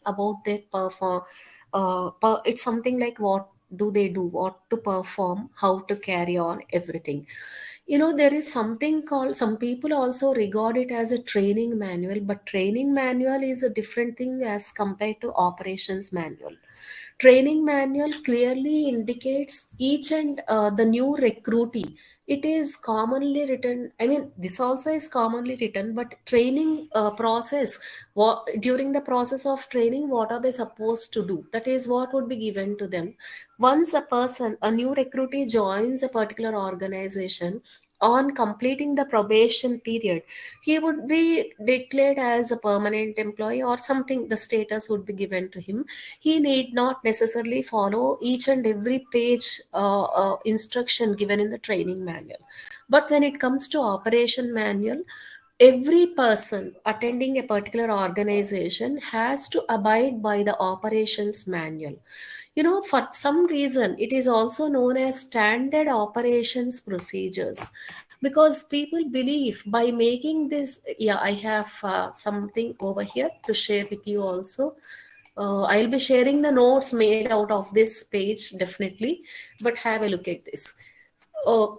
about their perform. It's something like what do they do, what to perform, how to carry on everything. There is something called, some people also regard it as a training manual, but training manual is a different thing as compared to operations manual. Training manual clearly indicates each and the new recruitee. It is commonly written. I mean, this also is commonly written, but training process. What during the process of training, what are they supposed to do? That is what would be given to them. Once a new recruitee joins a particular organization, on completing the probation period, he would be declared as a permanent employee or something. The status would be given to him. He need not necessarily follow each and every page instruction given in the training manual. But when it comes to operation manual, every person attending a particular organization has to abide by the operations manual. For some reason, it is also known as standard operations procedures, because people believe by making this. Yeah, I have something over here to share with you also. I'll be sharing the notes made out of this page, definitely, but have a look at this. Uh,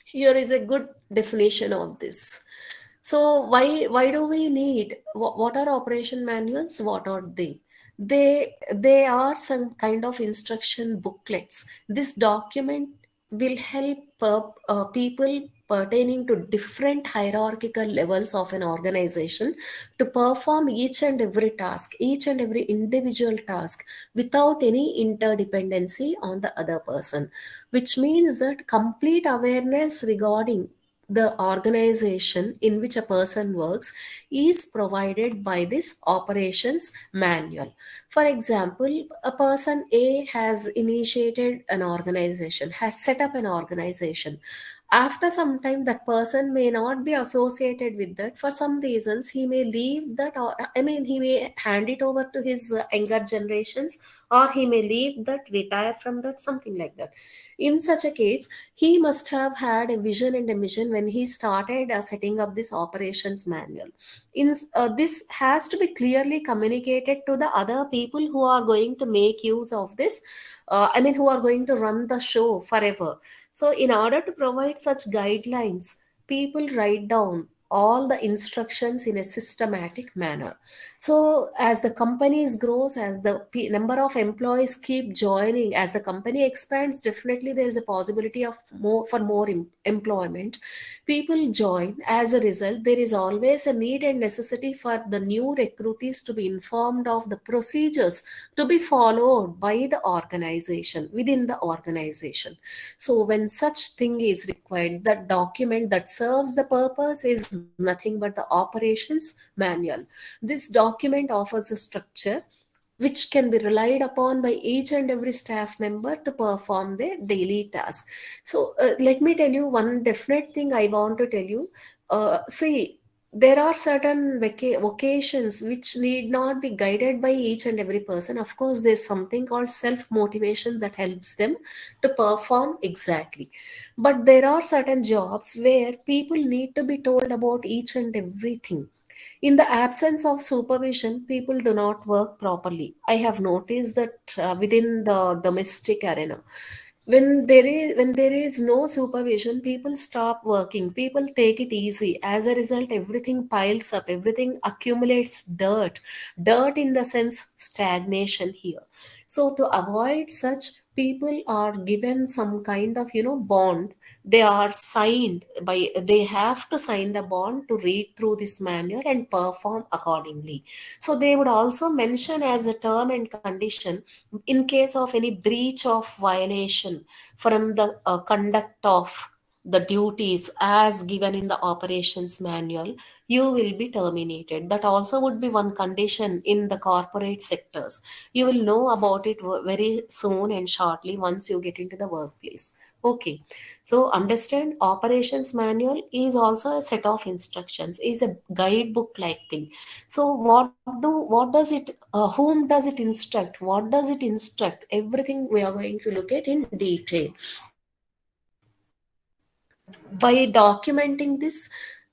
Here is a good definition of this. So why do we need, what are operation manuals? What are they? They are some kind of instruction booklets. This document will help people pertaining to different hierarchical levels of an organization to perform each and every task, each and every individual task, without any interdependency on the other person, which means that complete awareness regarding the organization in which a person works is provided by this operations manual. For example, a person A has initiated an organization, has set up an organization. After some time, that person may not be associated with that. For some reasons, he may leave that, or I mean, he may hand it over to his younger generations, or he may leave that, retire from that, something like that. In such a case, he must have had a vision and a mission when he started setting up this operations manual. This has to be clearly communicated to the other people who are going to make use of this. I mean, who are going to run the show forever. So, in order to provide such guidelines, people write down all the instructions in a systematic manner. So as the companies grows, as the number of employees keep joining, as the company expands, definitely there is a possibility of more employment. People join. As a result, there is always a need and necessity for the new recruitees to be informed of the procedures to be followed by the organization, within the organization. So when such thing is required, the document that serves the purpose is nothing but the operations manual. This document offers a structure which can be relied upon by each and every staff member to perform their daily task. So, let me tell you one definite thing I want to tell you. See, there are certain vocations which need not be guided by each and every person. Of course, there's something called self motivation that helps them to perform exactly. But there are certain jobs where people need to be told about each and everything. In the absence of supervision, people do not work properly. I have noticed that within the domestic arena, when there is no supervision, people stop working. People take it easy. As a result, everything piles up. Everything accumulates dirt in the sense stagnation here. So to avoid such, people are given some kind of bond. They are signed by, they have to sign the bond to read through this manual and perform accordingly. So they would also mention as a term and condition, in case of any breach of violation from the conduct of the duties as given in the operations manual, you will be terminated. That also would be one condition in the corporate sectors. You will know about it very soon and shortly once you get into the workplace. Okay, so understand, operations manual is also a set of instructions, is a guidebook like thing. So what does it whom does it instruct, what does it instruct, everything we are going to look at in detail. By documenting this,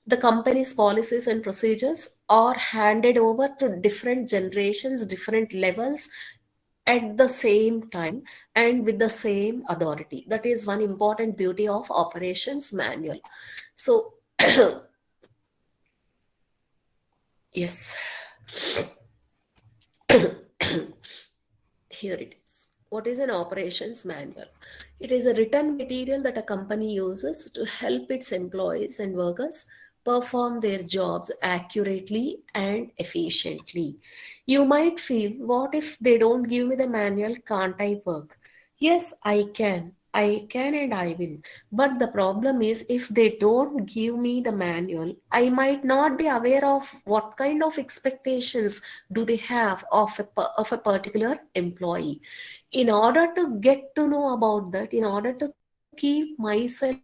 the company's policies and procedures are handed over to different generations, different levels at the same time and with the same authority. That is one important beauty of operations manual. So, yes, here it is. What is an operations manual? It is a written material that a company uses to help its employees and workers perform their jobs accurately and efficiently. You might feel, what if they don't give me the manual? Can't I work? Yes, I can. I can and I will. But the problem is, if they don't give me the manual, I might not be aware of what kind of expectations do they have of a particular employee. In order to get to know about that, in order to keep myself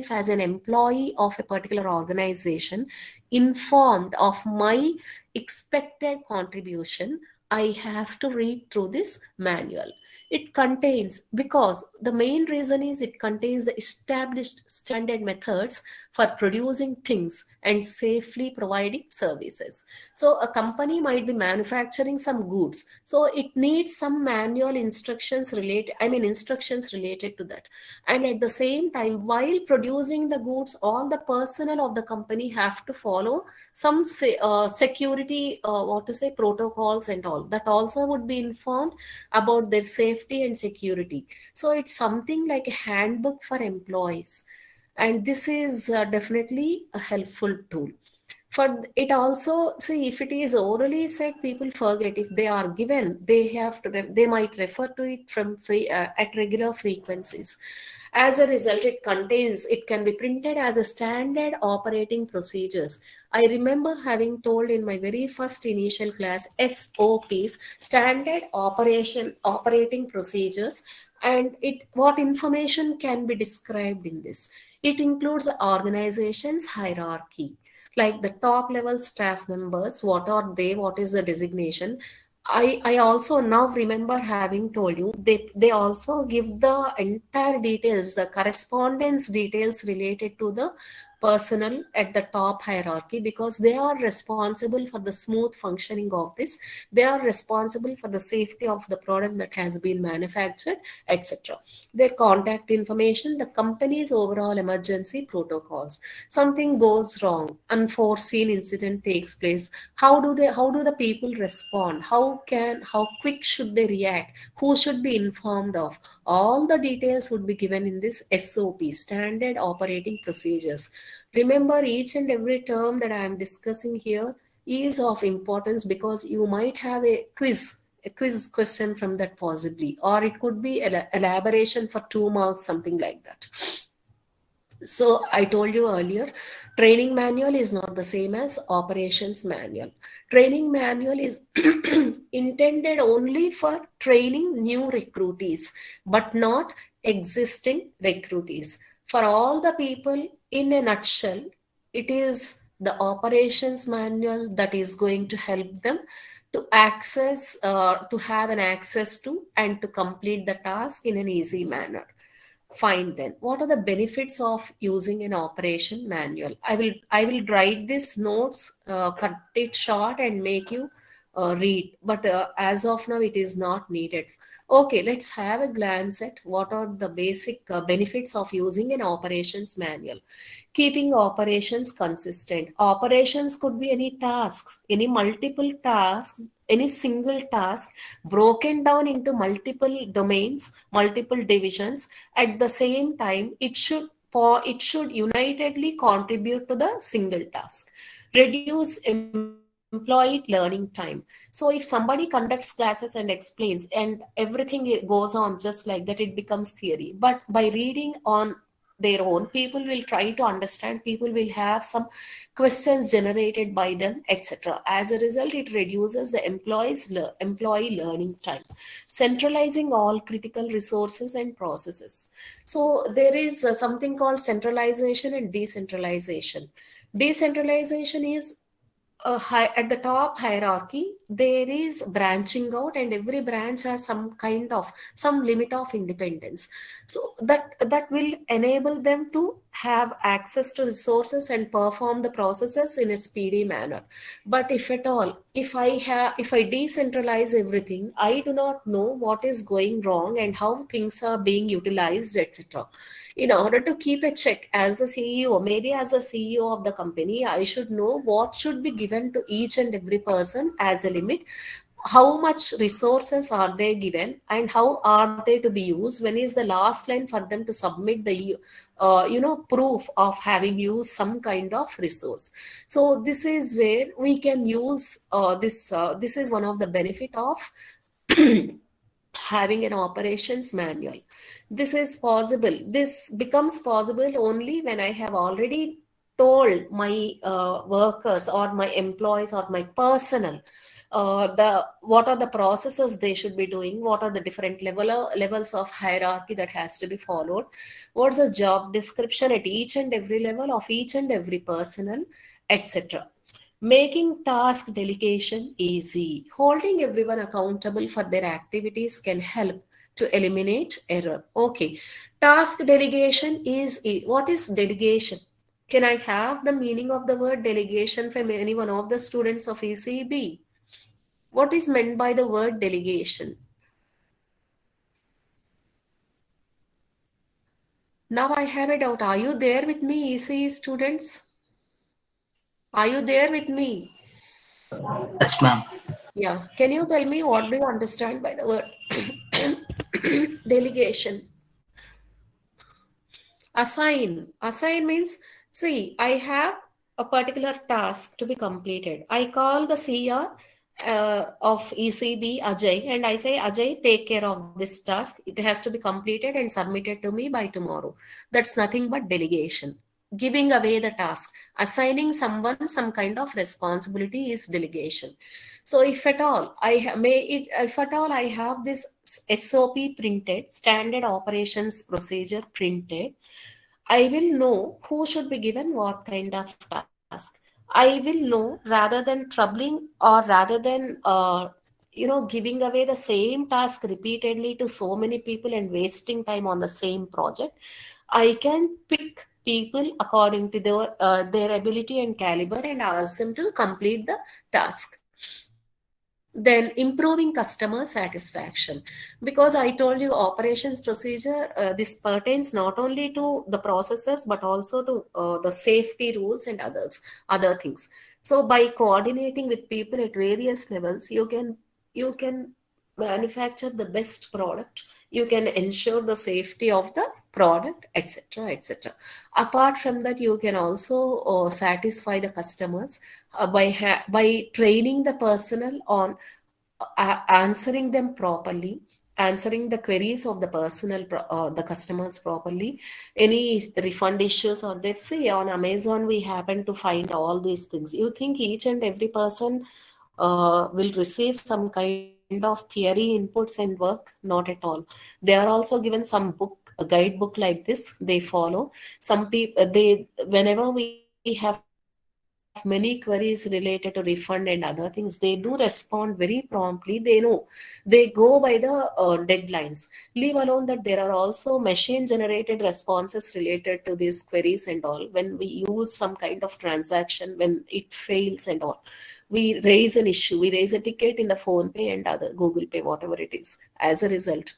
as an employee of a particular organization informed of my expected contribution, I have to read through this manual. It contains, because the main reason is it contains the established standard methods for producing things and safely providing services. So a company might be manufacturing some goods, so it needs some manual instructions related, instructions related to that. And at the same time, while producing the goods, all the personnel of the company have to follow some security, what to say, protocols and all that also would be informed about their safety and security. So it's something like a handbook for employees, and this is definitely a helpful tool. For it also, see, if it is orally said, people forget. If they are given, they have to they might refer to it from free at regular frequencies. As a result, it can be printed as a standard operating procedures. I remember having told in my very first initial class, SOPs, standard operating procedures. And it what information can be described in this? It includes the organization's hierarchy, like the top level staff members, what are they, what is the designation. I also now remember having told you, they also give the entire details, the correspondence details related to the personnel at the top hierarchy, because they are responsible for the smooth functioning of this. They are responsible for the safety of the product that has been manufactured, etc. Their contact information, the company's overall emergency protocols. Something goes wrong, unforeseen incident takes place, how do the people respond, how quick should they react, who should be informed of, all the details would be given in this SOP, standard operating procedures. Remember, each and every term that I am discussing here is of importance, because you might have a quiz question from that possibly, or it could be elaboration for 2 marks, something like that. So I told you earlier, training manual is not the same as operations manual. Training manual is intended only for training new recruitees, but not existing recruitees. For all the people, in a nutshell, it is the operations manual that is going to help them to access, to have an access to, and to complete the task in an easy manner. Fine then. What are the benefits of using an operation manual? I will write this notes, cut it short, and make you read. But as of now, it is not needed. Okay, let's have a glance at what are the basic benefits of using an operations manual. Keeping operations consistent. Operations could be any tasks, any multiple tasks, any single task broken down into multiple domains, multiple divisions. At the same time, it should unitedly contribute to the single task. Reduce employee learning time. So if somebody conducts classes and explains, and everything goes on just like that, it becomes theory. But by reading on their own, people will try to understand, people will have some questions generated by them, etc. As a result, it reduces the employee learning time. Centralizing all critical resources and processes. So there is something called centralization and decentralization. Decentralization is at the top hierarchy, there is branching out, and every branch has some limit of independence. So that will enable them to have access to resources and perform the processes in a speedy manner. But if at all, if I decentralize everything, I do not know what is going wrong and how things are being utilized, etc. In order to keep a check as a CEO, maybe as a CEO of the company, I should know what should be given to each and every person as a limit, how much resources are they given, and how are they to be used, when is the last line for them to submit the proof of having used some kind of resource. So this is where we can use this is one of the benefit of having an operations manual. This is possible, this becomes possible only when I have already told my workers or my employees or my personnel the what are the processes they should be doing, what are the different levels of hierarchy that has to be followed, what's the job description at each and every level of each and every personnel, etc. Making task delegation easy. Holding everyone accountable for their activities can help to eliminate error. Okay. Task delegation is what is delegation? Can I have the meaning of the word delegation from any one of the students of ECB? What is meant by the word delegation? Now I have a doubt. Are you there with me, ECE students? Are you there with me? Yes, ma'am. Yeah. Can you tell me what do you understand by the word delegation? Assign. Assign means, see, I have a particular task to be completed. I call the CR of ECB, Ajay, and I say, Ajay, take care of this task. It has to be completed and submitted to me by tomorrow. That's nothing but delegation. Giving away the task. Assigning someone some kind of responsibility is delegation. So if at all if at all I have this SOP printed, standard operations procedure printed, I will know who should be given what kind of task. I will know rather than troubling or rather than giving away the same task repeatedly to so many people and wasting time on the same project. I can pick people according to their ability and caliber and ask them to complete the task. Then improving customer satisfaction, because I told you operations procedure, this pertains not only to the processes but also to the safety rules and other things. So by coordinating with people at various levels, you can manufacture the best product, you can ensure the safety of the product, etc., etc. Apart from that, you can also satisfy the customers by training the personnel on answering them properly, answering the queries of the the customers properly. Any refund issues or they say on Amazon, we happen to find all these things. You think each and every person will receive some kind of theory inputs and work? Not at all. They are also given some a guidebook like this. They follow. Some people they whenever we have many queries related to refund and other things, they do respond very promptly. They go by the deadlines. Leave alone that there are also machine generated responses related to these queries and all. When we use some kind of transaction, when it fails and all, we raise an issue, we raise a ticket in the phone pay and other Google Pay, whatever it is. As a result,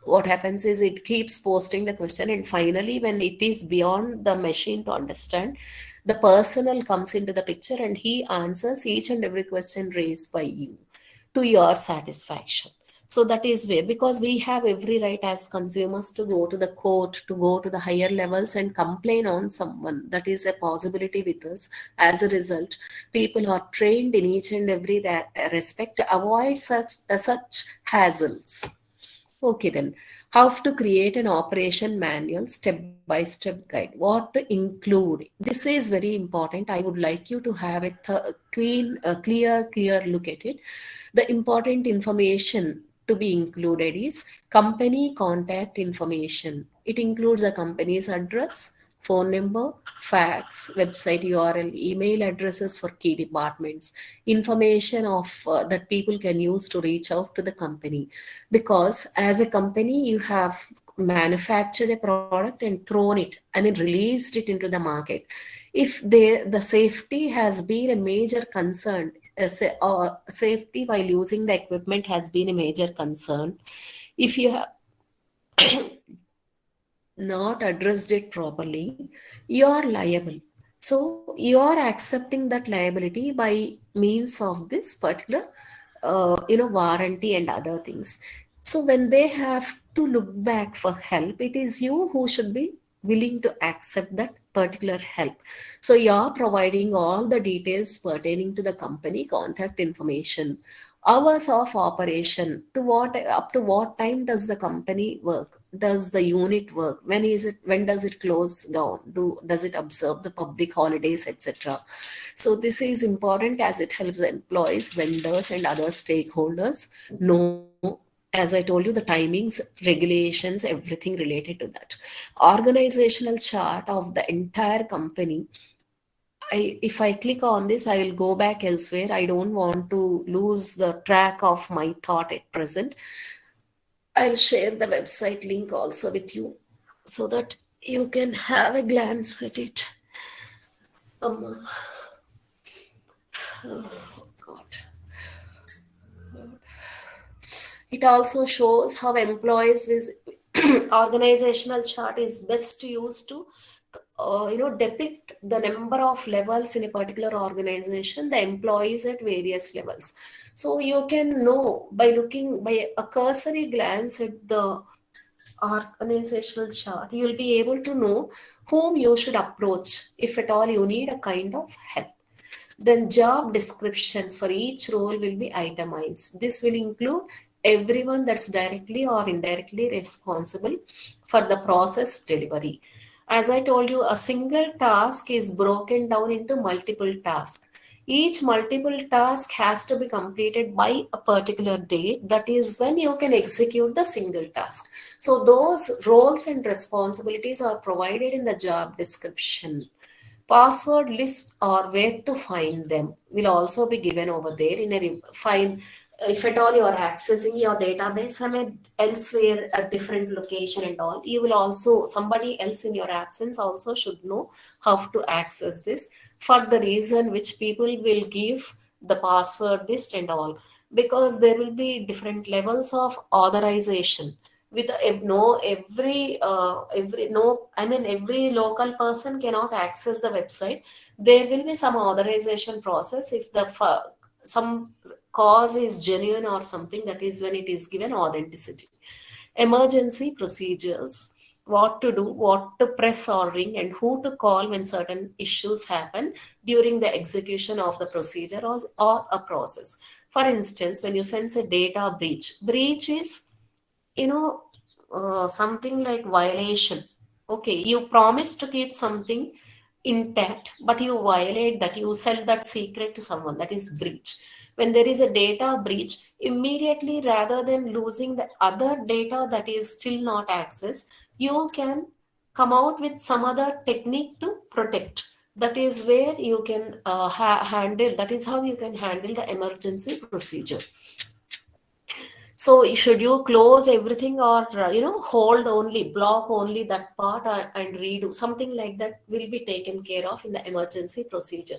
what happens is it keeps posting the question, and finally when it is beyond the machine to understand, the personal comes into the picture and he answers each and every question raised by you to your satisfaction. So that is where, because we have every right as consumers to go to the court, to go to the higher levels and complain on someone. That is a possibility with us. As a result, people are trained in each and every respect to avoid such hassles. Okay, then how to create an operation manual, step by step guide, what to include. This is very important. I would like you to have a clear look at it. The important information to be included is company contact information. It includes a company's address, phone number, fax, website URL, email addresses for key departments, information of that people can use to reach out to the company. Because as a company, you have manufactured a product and thrown it, I mean, released it into the market. If the safety has been a major concern, safety while using the equipment has been a major concern. If you have not addressed it properly, you are liable. So you are accepting that liability by means of this particular, warranty and other things. So when they have to look back for help, it is you who should be willing to accept that particular help. So you are providing all the details pertaining to the company, contact information, hours of operation, to what up to what time does the company work, does the unit work, when does it close down, does it observe the public holidays, etc. So this is important as it helps the employees, vendors and other stakeholders know, as I told you, the timings, regulations, everything related to that. Organizational chart of the entire company. If I click on this, I will go back elsewhere. I don't want to lose the track of my thought at present. I'll share the website link also with you so that you can have a glance at it. Um, oh God. It also shows how employees with organizational chart is best used to depict the number of levels in a particular organization, the employees at various levels. So you can know by looking by a cursory glance at the organizational chart, you will be able to know whom you should approach if at all you need a kind of help. Then job descriptions for each role will be itemized. This will include everyone that's directly or indirectly responsible for the process delivery. As I told you, a single task is broken down into multiple tasks. Each multiple task has to be completed by a particular date. That is when you can execute the single task. So those roles and responsibilities are provided in the job description. Password list or where to find them will also be given over there in a find. If at all you are accessing your database from a elsewhere, a different location and all, you will also, somebody else in your absence also should know how to access this, for the reason which people will give the password list and all, because there will be different levels of authorization. With no every no I mean every local person cannot access the website. There will be some authorization process. If the some cause is genuine or something, that is when it is given authenticity. Emergency procedures, what to do, what to press or ring, and who to call when certain issues happen during the execution of the procedure, or a process. For instance, when you sense a data breach is, something like violation. Okay, you promise to keep something intact, but you violate that, you sell that secret to someone, that is breach. When there is a data breach, immediately, rather than losing the other data that is still not accessed, you can come out with some other technique to protect. That is where you can handle, that is how you can handle the emergency procedure. So should you close everything, or hold only, block only that part, and redo something like that will be taken care of in the emergency procedure.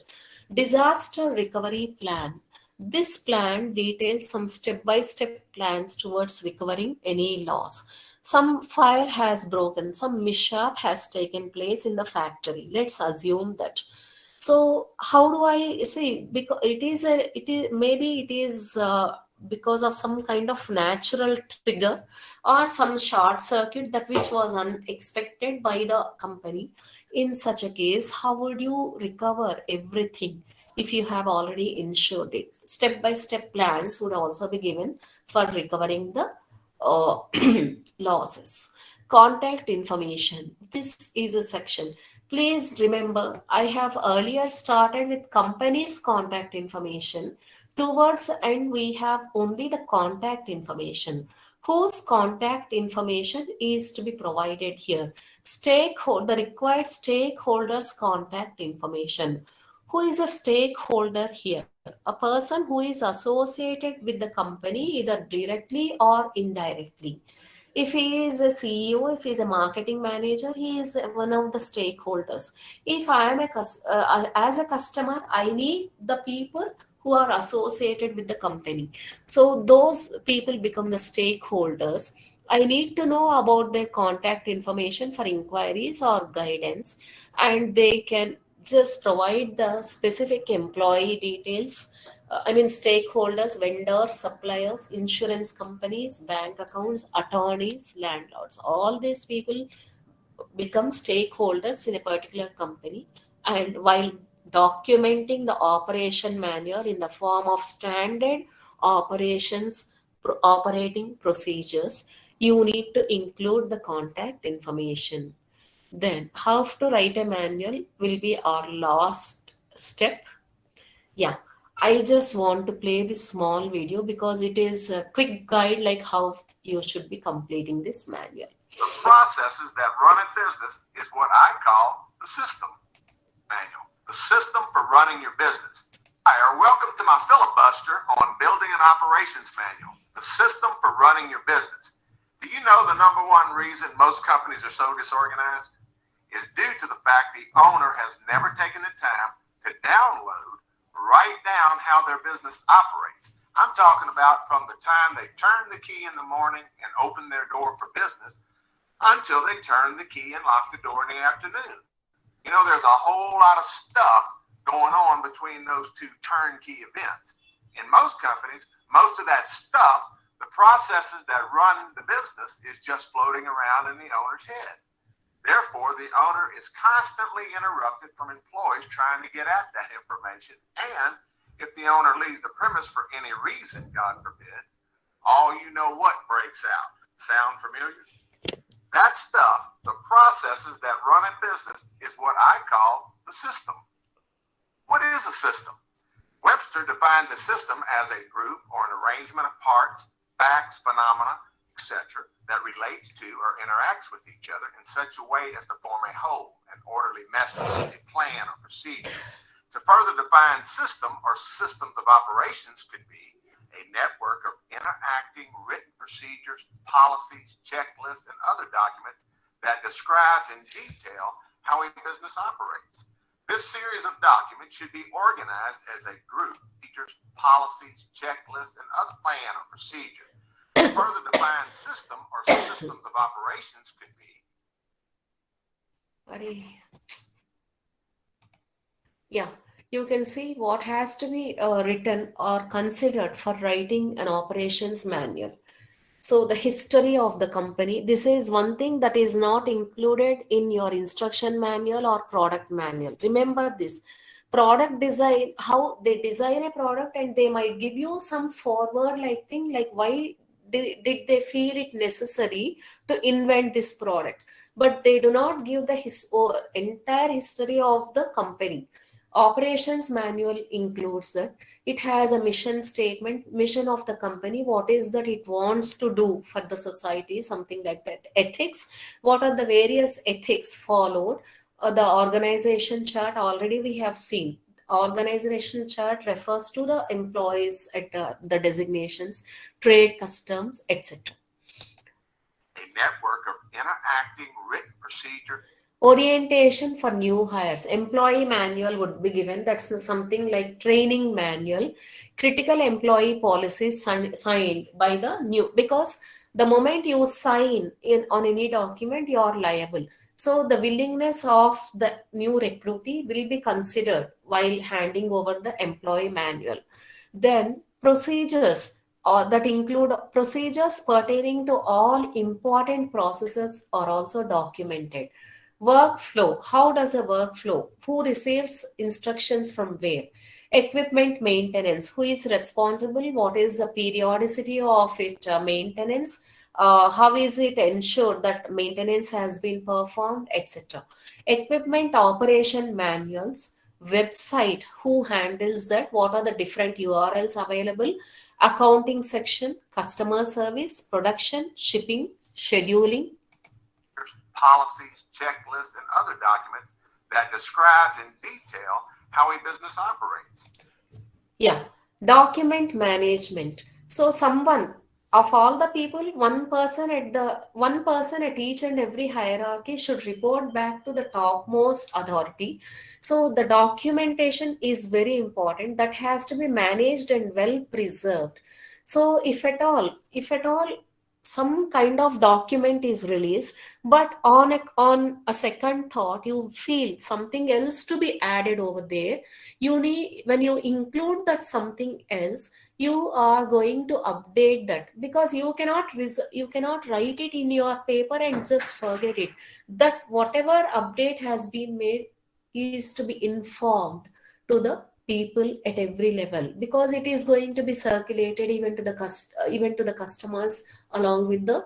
Disaster recovery plan. This plan details some step-by-step plans towards recovering any loss. Some fire has broken, some mishap has taken place in the factory. Let's assume that. So how do I see? Because it is maybe it is because of some kind of natural trigger or some short circuit that which was unexpected by the company. In such a case, how would you recover everything if you have already insured it? Step by step plans would also be given for recovering the uh, losses. Contact information. This is a section. Please remember, I have earlier started with company's contact information. Towards the end, we have only the contact information. Whose contact information is to be provided here? The required stakeholders contact information. Who is a stakeholder here? A person who is associated with the company either directly or indirectly. If he is a CEO, if he is a marketing manager, he is one of the stakeholders. If I am as a customer, I need the people who are associated with the company. So those people become the stakeholders. I need to know about their contact information for inquiries or guidance, and they can just provide the specific employee details. I mean, stakeholders, vendors, suppliers, insurance companies, bank accounts, attorneys, landlords. All these people become stakeholders in a particular company. And while documenting the operation manual in the form of standard operating procedures, you need to include the contact information. Then, how to write a manual will be our last step. Yeah, I just want to play this small video because it is a quick guide like how you should be completing this manual. The processes that run a business is what I call the system manual, the system for running your business. Hi, welcome to my filibuster on building an operations manual, the system for running your business. Do you know the number one reason most companies are so disorganized is due to the fact the owner has never taken the time to write down how their business operates. I'm talking about from the time they turn the key in the morning and open their door for business until they turn the key and lock the door in the afternoon. You know, there's a whole lot of stuff going on between those two turnkey events. In most companies, most of that stuff, the processes that run the business, is just floating around in the owner's head. Therefore, the owner is constantly interrupted from employees trying to get at that information. And if the owner leaves the premise for any reason, God forbid, all you know what breaks out. Sound familiar? That stuff, the processes that run a business, is what I call the system. What is a system? Webster defines a system as a group or an arrangement of parts, facts, phenomena, etc., that relates to or interacts with each other in such a way as to form a whole, an orderly method, a plan or procedure. To further define system or systems of operations could be a network of interacting written procedures, policies, checklists, and other documents that describes in detail how a business operates. This series of documents should be organized as a group, features, policies, checklists, and other plan or procedure. A further defined system or systems of operations could be. Yeah, you can see what has to be written or considered for writing an operations manual. So the history of the company, this is one thing that is not included in your instruction manual or product manual. Remember this. Product design, how they design a product, and they might give you some forward like thing like why did they feel it necessary to invent this product, but they do not give the entire history of the company. Operations manual includes that. It has a mission statement, mission of the company, what is that it wants to do for the society, something like that. Ethics, what are the various ethics followed. The organization chart, already we have seen. Organization chart refers to the employees at the designations, trade customs, etc. A network of interacting written procedure. Orientation for new hires, employee manual would be given. That's something like training manual. Critical employee policies signed by the new, because the moment you sign in on any document, you are liable. So the willingness of the new recruitee will be considered while handing over the employee manual. Then procedures, that include procedures pertaining to all important processes are also documented. Workflow. How does a workflow? Who receives instructions from where? Equipment maintenance. Who is responsible? What is the periodicity of it? Maintenance. How is it ensured that maintenance has been performed, etc. Equipment operation manuals. Website. Who handles that? What are the different URLs available? accounting section, customer service, production, shipping, scheduling. Policies, checklists, and other documents that describes in detail how a business operates. Yeah, document management. So someone of all the people, one person at each and every hierarchy should report back to the topmost authority. So the documentation is very important. That has to be managed and well preserved. So if at all some kind of document is released, but on a second thought you feel something else to be added over there, you need, when you include that something else, you are going to update that, because you cannot write it in your paper and just forget it. That whatever update has been made is to be informed to the people at every level, because it is going to be circulated even to the customers, along with the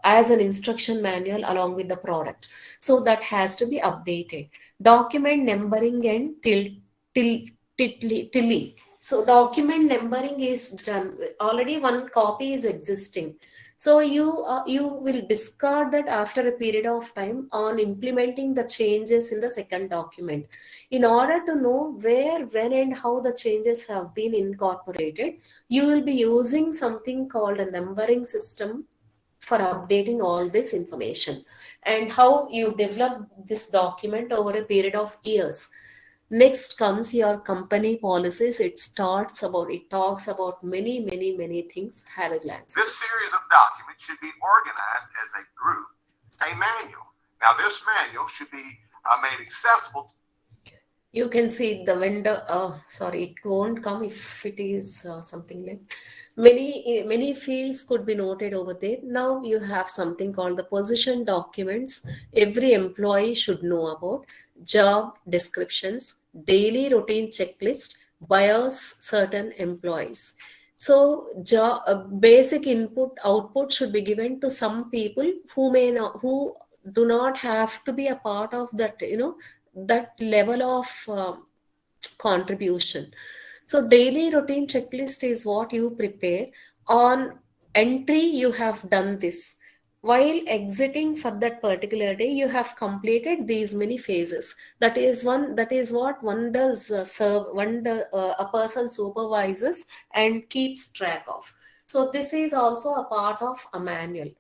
as an instruction manual along with the product. So that has to be updated. Document numbering and till tilly. So document numbering is done. Already one copy is existing. So you will discard that after a period of time on implementing the changes in the second document. In order to know where, when, and how the changes have been incorporated, you will be using something called a numbering system for updating all this information, and how you develop this document over a period of years. Next comes your company policies. It talks about many things. Have a glance. This series of documents should be organized as a group, a manual. Now, this manual should be made accessible. You can see the vendor. Sorry, it won't come if it is something like many fields could be noted over there. Now you have something called the position documents. Every employee should know about job descriptions, daily routine checklist, bias certain employees. So basic input output should be given to some people who do not have to be a part of that, that level of contribution. So daily routine checklist is what you prepare. On entry, you have done this. While exiting for that particular day, you have completed these many phases. That is what one does a person supervises and keeps track of. So this is also a part of a manual.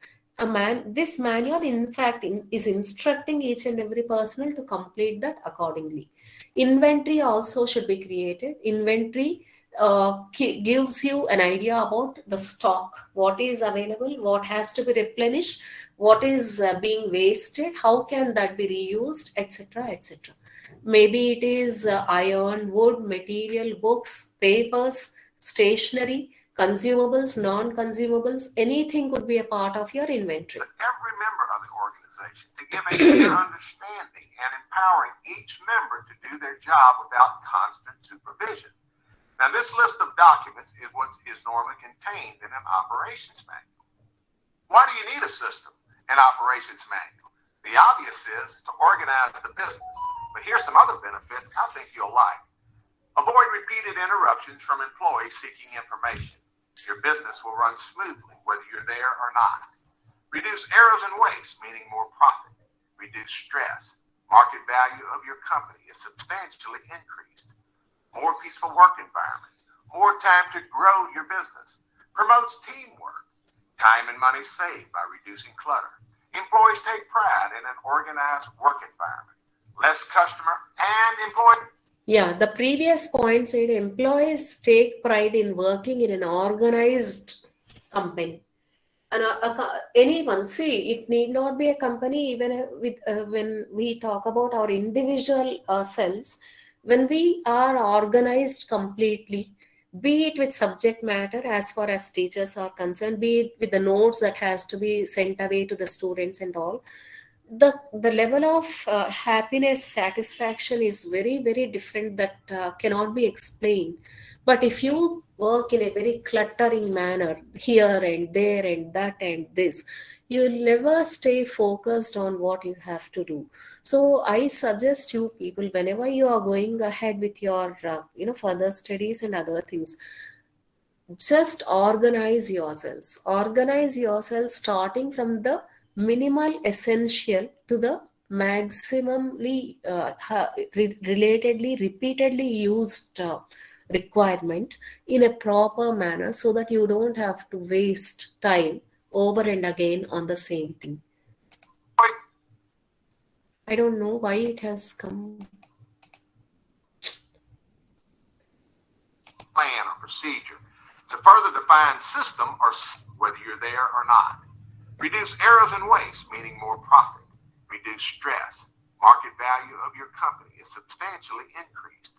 This manual, in fact, is instructing each and every personnel to complete that accordingly. Inventory also should be created. Inventory gives you an idea about the stock, what is available, what has to be replenished, what is being wasted, how can that be reused, etc., etc. Maybe it is iron, wood, material, books, papers, stationery, consumables, non-consumables, anything could be a part of your inventory. Every member of the organization to give a clear understanding and empowering each member to do their job without constant supervision. Now, this list of documents is what is normally contained in an operations manual. Why do you need a system, an operations manual? The obvious is to organize the business, but here's some other benefits I think you'll like. Avoid repeated interruptions from employees seeking information. Your business will run smoothly whether you're there or not. Reduce errors and waste, meaning more profit. Reduce stress. Market value of your company is substantially increased. More peaceful work environment. More time to grow your business. Promotes teamwork. Time and money saved by reducing clutter. Employees take pride in an organized work environment. Less customer and employee. Yeah, the previous point said employees take pride in working in an organized company. And anyone, see, it need not be a company. Even when we talk about our individual selves, when we are organized completely, be it with subject matter as far as teachers are concerned, be it with the notes that has to be sent away to the students and all, the level of happiness, satisfaction is very different, that cannot be explained. But if you work in a very cluttering manner, here and there and that and this, you will never stay focused on what you have to do. So I suggest you people, whenever you are going ahead with your further studies and other things, Just organize yourselves starting from the minimal essential to the maximally relatedly repeatedly used requirement in a proper manner, so that you don't have to waste time over and again on the same thing. I don't know why it has come. Plan or procedure to further define system or whether you're there or not. Reduce errors and waste, meaning more profit. Reduce stress. Market value of your company is substantially increased.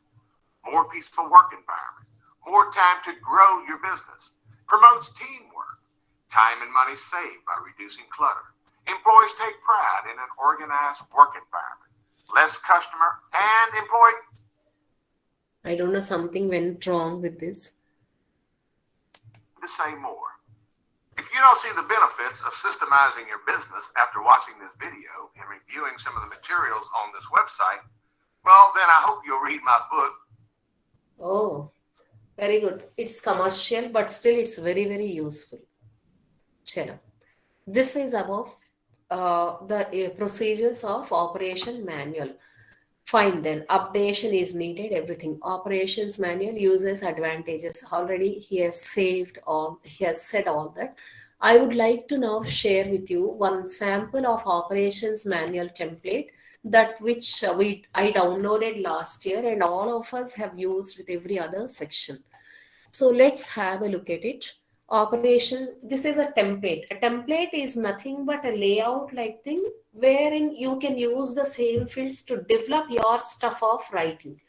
More peaceful work environment. More time to grow your business. Promotes teamwork. Time and money saved by reducing clutter. Employees take pride in an organized work environment. Less customer and employee. I don't know, something went wrong with this. To say more. If you don't see the benefits of systemizing your business after watching this video and reviewing some of the materials on this website, well, then I hope you'll read my book. Oh, very good. It's commercial, but still it's very, very useful. Chalo. This is above the procedures of operation manual. Fine then, updation is needed, everything. Operations manual uses advantages. Already he has said all that. I would like to now share with you one sample of operations manual template, that which I downloaded last year and all of us have used with every other section. So let's have a look at it. Operation, this is a template. A template is nothing but a layout like thing wherein you can use the same fields to develop your stuff of writing.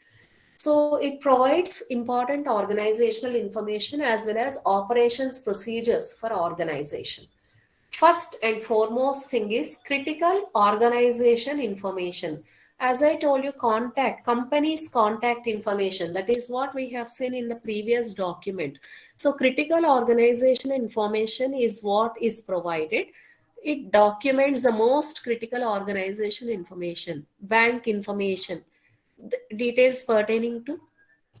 So it provides important organizational information as well as operations procedures for organization. First and foremost thing is critical organization information. As I told you, company's contact information. That is what we have seen in the previous document. So critical organization information is what is provided. It documents the most critical organization information, bank information, details pertaining to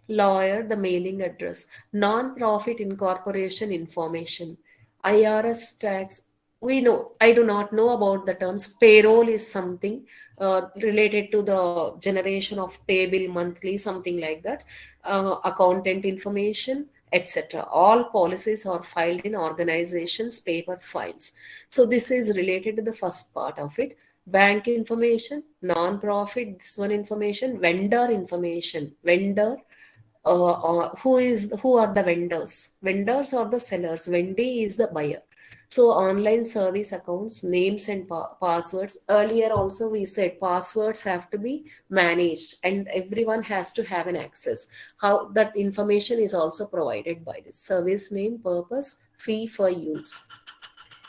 lawyer, the mailing address, non-profit incorporation information, IRS tax. We know, I do not know about the terms. Payroll is something related to the generation of pay bill monthly, something like that. Accountant information, etc. All policies are filed in organizations' paper files. So this is related to the first part of it. Bank information, non-profit, this one information, vendor information, vendor, who are the vendors. Vendors are the sellers, vendee is the buyer. So online service accounts, names and passwords. Earlier also we said passwords have to be managed and everyone has to have an access. How that information is also provided by this. Service name, purpose, fee for use.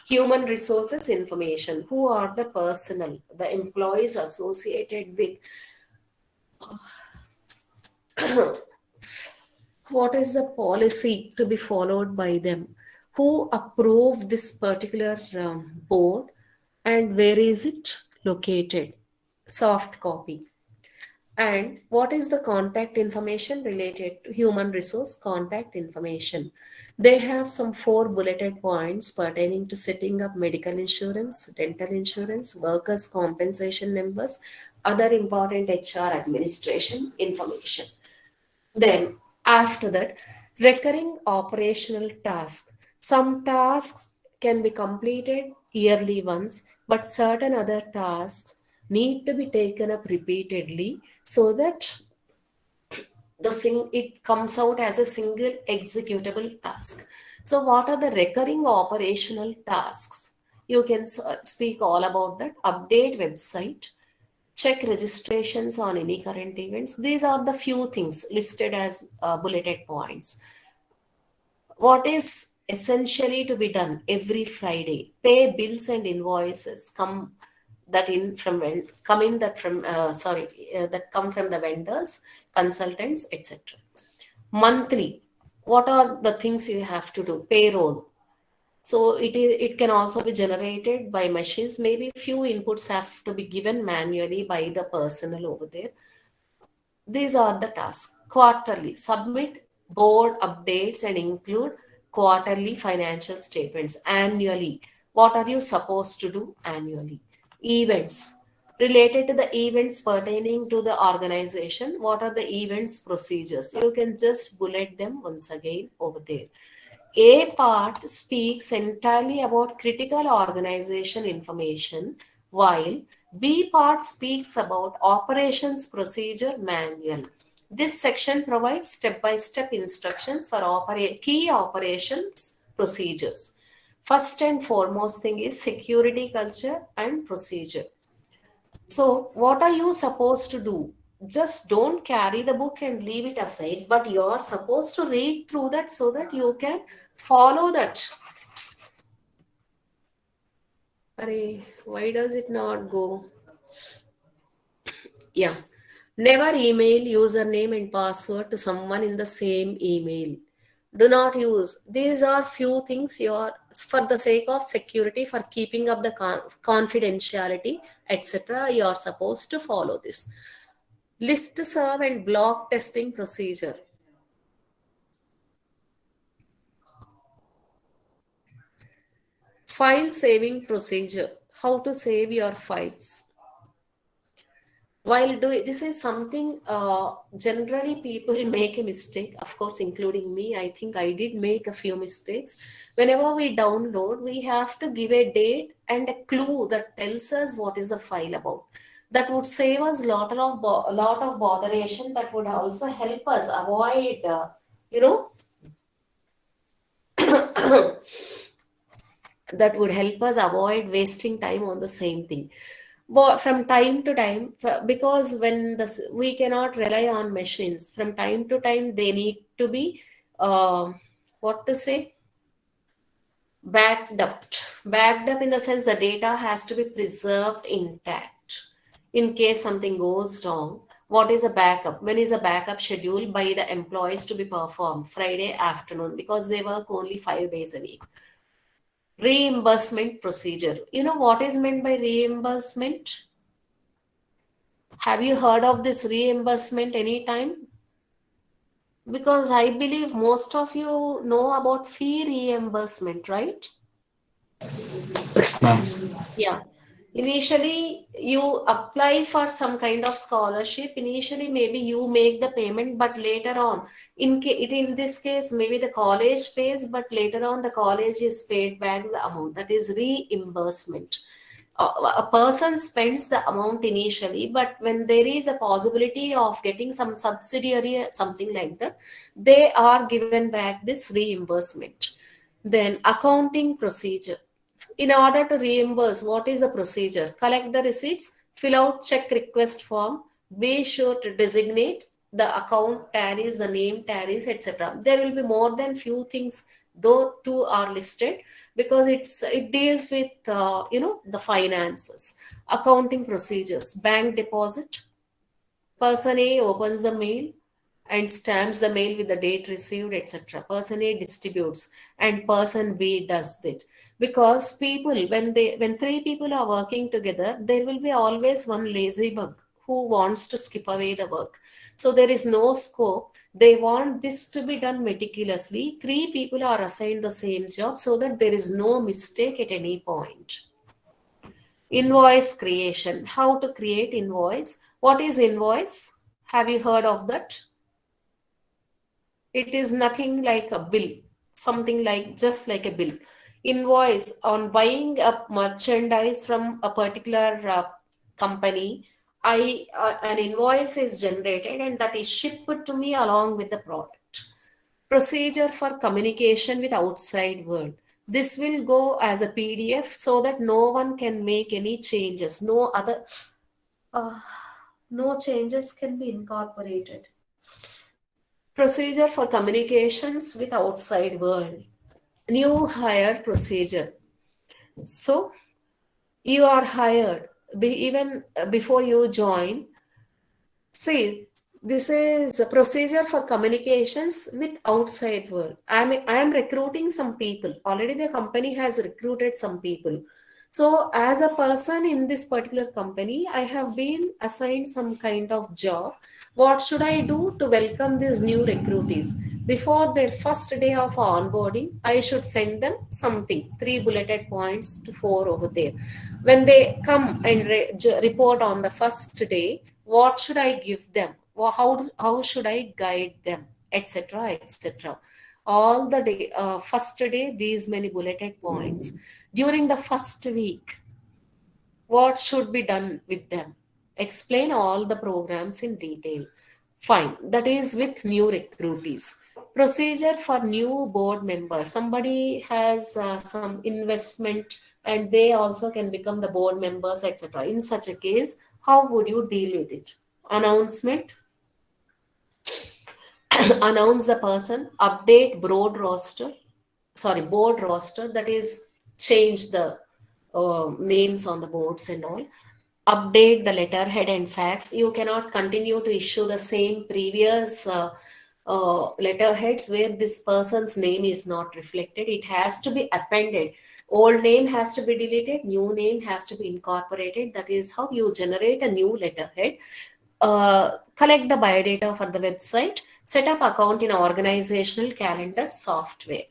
Human resources information. Who are the personnel, the employees associated with what is the policy to be followed by them, who approved this particular board, and where is it located, soft copy, and what is the contact information related to human resource contact information. They have some 4 bulleted points pertaining to setting up medical insurance, dental insurance, workers compensation numbers, other important HR administration information. Then, after that, recurring operational tasks. Some tasks can be completed yearly once, but certain other tasks need to be taken up repeatedly, so that it comes out as a single executable task. So, what are the recurring operational tasks? You can speak all about that. Update website, check registrations on any current events. These are the few things listed as bulleted points. What is essentially to be done every Friday? Pay bills and invoices that come from the vendors, consultants, etc. Monthly, what are the things you have to do? Payroll. So it can also be generated by machines. Maybe few inputs have to be given manually by the personnel over there. These are the tasks. Quarterly, submit board updates and include quarterly financial statements annually. What are you supposed to do annually? Events related to the events pertaining to the organization. What are the events procedures? You can just bullet them once again over there. A part speaks entirely about critical organization information, while B part speaks about operations procedure manual. This section provides step-by-step instructions for key operations procedures. First and foremost thing is security culture and procedure. So, what are you supposed to do? Just don't carry the book and leave it aside, but you are supposed to read through that so that you can follow that. Arey, why does it not go? Yeah. Never email username and password to someone in the same email. Do not use. These are few things you are for the sake of security, for keeping up the confidentiality, etc. You are supposed to follow this. List serve and block testing procedure. File saving procedure. How to save your files. While doing this is something generally people make a mistake, of course, including me. I think I did make a few mistakes. Whenever we download, we have to give a date and a clue that tells us what is the file about. That would save us a lot of botheration. That would also help us avoid, you know, that would help us avoid wasting time on the same thing. But from time to time, because we cannot rely on machines, from time to time they need to be what to say, backed up in the sense the data has to be preserved intact in case something goes wrong. What is a backup? When is a backup scheduled by the employees to be performed? Friday afternoon, because they work only 5 days a week. Reimbursement procedure. You know what is meant by reimbursement? Have you heard of this reimbursement anytime? Because I believe most of you know about fee reimbursement, right? Yes, ma'am. Yeah. Initially, you apply for some kind of scholarship. Initially, maybe you make the payment, but later on, in this case, maybe the college pays, but later on, the college is paid back the amount. That is reimbursement. A person spends the amount initially, but when there is a possibility of getting some subsidiary, something like that, they are given back this reimbursement. Then, accounting procedure. In order to reimburse, what is the procedure? Collect the receipts, fill out check request form, be sure to designate the account tallies, the name tallies, etc. There will be more than few things, though two are listed, because it deals with the finances. Accounting procedures, bank deposit. Person A opens the mail and stamps the mail with the date received, etc. Person A distributes and person B does it. Because when three people are working together, there will be always one lazy bug who wants to skip away the work. So there is no scope. They want this to be done meticulously. Three people are assigned the same job so that there is no mistake at any point. Invoice creation. How to create invoice? What is invoice? Have you heard of that? It is nothing like a bill, something like just like a bill. Invoice on buying a merchandise from a particular company. An invoice is generated and that is shipped to me along with the product. Procedure for communication with outside world. This will go as a PDF so that no one can make any changes. Uh, no changes can be incorporated. Procedure for communications with outside world. New hire procedure. So you are hired even before you join. See, this is a procedure for communications with outside world. I am recruiting some people. Already the company has recruited some people. So as a person in this particular company, I have been assigned some kind of job. What should I do to welcome these new recruitees? Before their first day of onboarding, I should send them something, three bulleted points to four over there. When they come and report on the first day, what should I give them? How should I guide them, etc., etc. All the day, first day, these many bulleted points. During the first week, what should be done with them? Explain all the programs in detail. Fine. That is with new recruitees. Procedure for new board members. Somebody has some investment and they also can become the board members, etc. In such a case, how would you deal with it? Announcement, announce the person, update board roster, that is change the names on the boards and all, update the letterhead and fax. You cannot continue to issue the same previous letterheads where this person's name is not reflected. It has to be appended. Old name has to be deleted, new name has to be incorporated. That is how you generate a new letterhead. Collect the biodata for the website, set up account in organizational calendar software.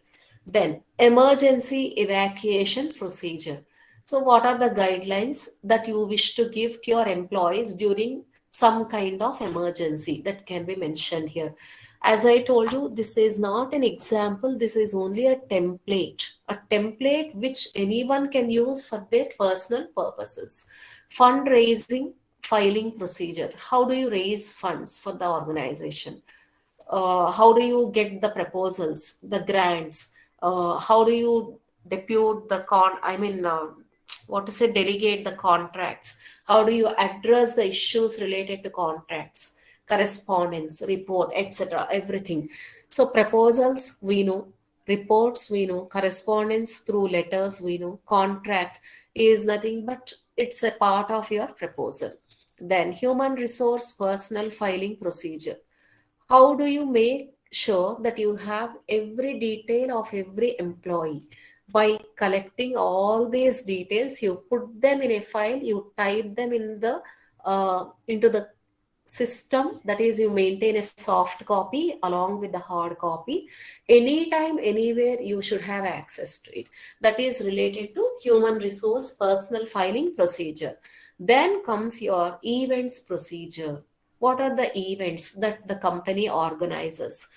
Then emergency evacuation procedure. So what are the guidelines that you wish to give to your employees during some kind of emergency that can be mentioned here? As I told you, this is not an example, this is only a template which anyone can use for their personal purposes. Fundraising, filing procedure. How do you raise funds for the organization? How do you get the proposals, the grants? How do you depute the what to say, delegate the contracts? How do you address the issues related to contracts, correspondence, report, etc., everything? So proposals we know, reports we know, correspondence through letters we know, contract is nothing but it's a part of your proposal. Then human resource personnel filing procedure. How do you make sure that you have every detail of every employee? By collecting all these details, you put them in a file, you type them in the into the system. That is, you maintain a soft copy along with the hard copy. Anytime, anywhere, you should have access to it. That is related to human resource personal filing procedure. Then comes your events procedure. What are the events that the company organizes?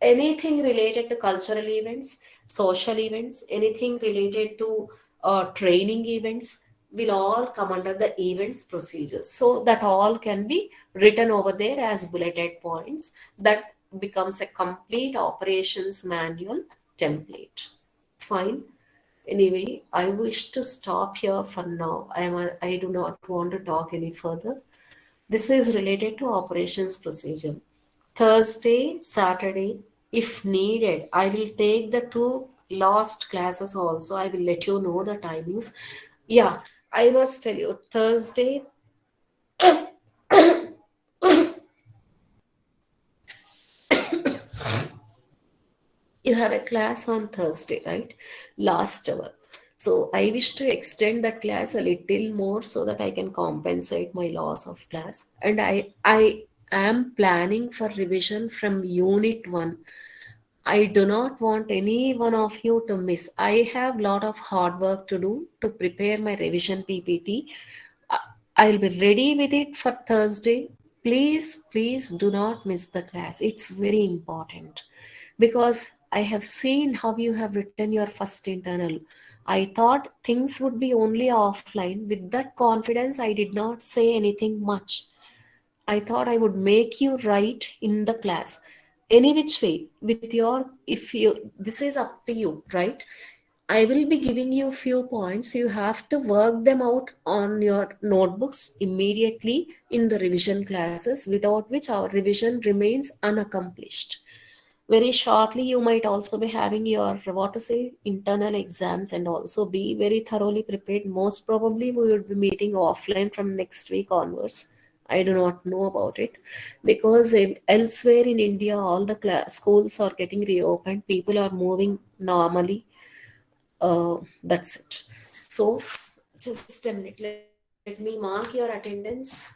Anything related to cultural events, social events, anything related to training events will all come under the events procedures. So that all can be written over there as bulleted points. That becomes a complete operations manual template. Fine. Anyway, I wish to stop here for now. I do not want to talk any further. This is related to operations procedure. Thursday, Saturday, if needed, I will take the two lost classes also. I will let you know the timings. Yeah, I must tell you, Thursday, you have a class on Thursday, right? Last hour. So I wish to extend that class a little more so that I can compensate my loss of class. And I am planning for revision from unit 1. I do not want any one of you to miss. I have lot of hard work to do to prepare my revision PPT. I- I'll be ready with it for Thursday. Please do not miss the class. It's very important because I have seen how you have written your first internal. I thought things would be only offline. With that confidence, I did not say anything much. I thought I would make you write in the class. Any which way, with your, if you, this is up to you, right? I will be giving you few points. You have to work them out on your notebooks immediately in the revision classes, without which our revision remains unaccomplished. Very shortly, you might also be having your, what to say, internal exams, and also be very thoroughly prepared. Most probably, we would be meeting offline from next week onwards. I do not know about it because elsewhere in India, all the schools are getting reopened. People are moving normally. That's it. So, just a minute. Let me mark your attendance.